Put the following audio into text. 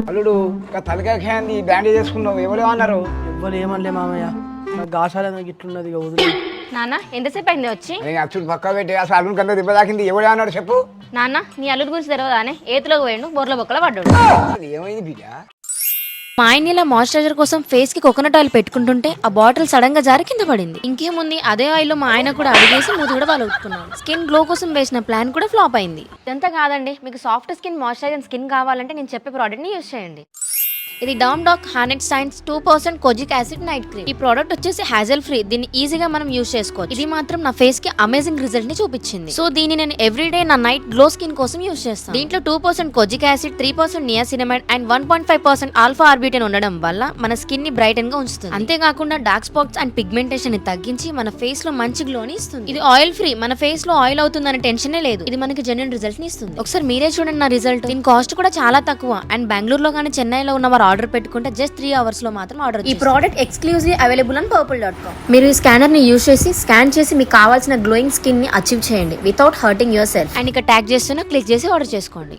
అల్లుడు ఇంకా తలకాయ ఖాంది బ్యాండేజ్ చేసుకున్నావు ఎవరు అన్నారు? ఎవ్వరు ఏమనలే మామయ్య, నాకు గాసాలే నాకు ఇట్లున్నది ఇక వదిలే. నాన్న ఎంతసేపు అయింది వచ్చి? నేను అచ్చుడు పక్క పెట్టి అసలు అల్లుడు కంటే దెబ్బ తాకింది ఎవరు అన్నాడు చెప్పు. నాన్న నీ అల్లుడి గురించి తెలియదానే, ఏతులోకి పోయిండు, బొర్ల బొక్కల పడ్డాడు. అసలు ఏమైంది బిడ్డ? మా ఆయన ఇలా మాయిశ్చరైజర్ కోసం ఫేస్ కి కోకోనట్ ఆయిల్ పెట్టుకుంటుంటే ఆ బాటిల్ సడన్ గా జారి కింద పడింది. ఇంకేముంది, అదే ఆయిల్ లో మా ఆయన కూడా అడిగేసి మూతి కూడా వాళ్ళు ఒప్పుకున్నాను. స్కిన్ గ్లో కోసం వేసిన ప్లాన్ కూడా ఫ్లాప్ అయింది. ఇదంతా కాదండి, మీకు సాఫ్ట్ స్కిన్ మాయిశ్చరైజర్ స్కిన్ కావాలంటే నేను చెప్పే ప్రోడక్ట్ ని యూజ్ చేయండి. ఇది డామ్ డాక్ honest science 2% kojic acid night cream. ఈ ప్రోడక్ట్ వచ్చేసి హ్యాజల్ ఫ్రీ. దీన్ని ఈజీగా మనం యూజ్ చేసుకోవచ్చు. ఇది మాత్రం నా ఫేస్ కి అమేజింగ్ రిజల్ట్ ని చూపించింది. సో దీన్ని నేను ఎవ్రీడే నా నైట్ గ్లో స్కిన్ కోసం యూజ్ చేస్తాను. దీంట్లో 2% kojic acid, 3% niacinamide and 1.5% alpha arbutin ఉండడం వల్ల మన స్కిన్ ని బ్రైటన్ గా ఉంచుతుంది. అంతేకాకుండా డార్క్ స్పాట్స్ అండ్ పిగ్మెంటేషన్ ని తగ్గించి మన ఫేస్ లో మంచి గ్లోని ఇస్తుంది. ఇది ఆయిల్ ఫ్రీ, మన ఫేస్ లో ఆయిల్ అవుతుందనే టెన్షనే లేదు. ఇది మనకి జెన్యూన్ రిజల్ట్ ని ఇస్తుంది. ఒకసారి మీరే చూడండి నా రిజల్ట్. దీని కాస్ట్ కూడా చాలా తక్కువ. అండ్ బెంగళూరులో కానీ చెన్నైలో ఉన్న వారు ఆర్డర్ పెట్టుకుంటే జస్ట్ 3 hours లో మాత్రం ఆర్డర్. ఈ product exclusively available on purple.com. మీరు ఈ స్కానర్ ని యూజ్ చేసి స్కాన్ చేసి మీకు కావాల్సిన గ్లోయింగ్ స్కిన్ ని అచీవ్ చేయండి without hurting your self. And ఇక్కడ ట్యాగ్ చేస్తున్నా క్లిక్ చేసి ఆర్డర్ చేసుకోండి.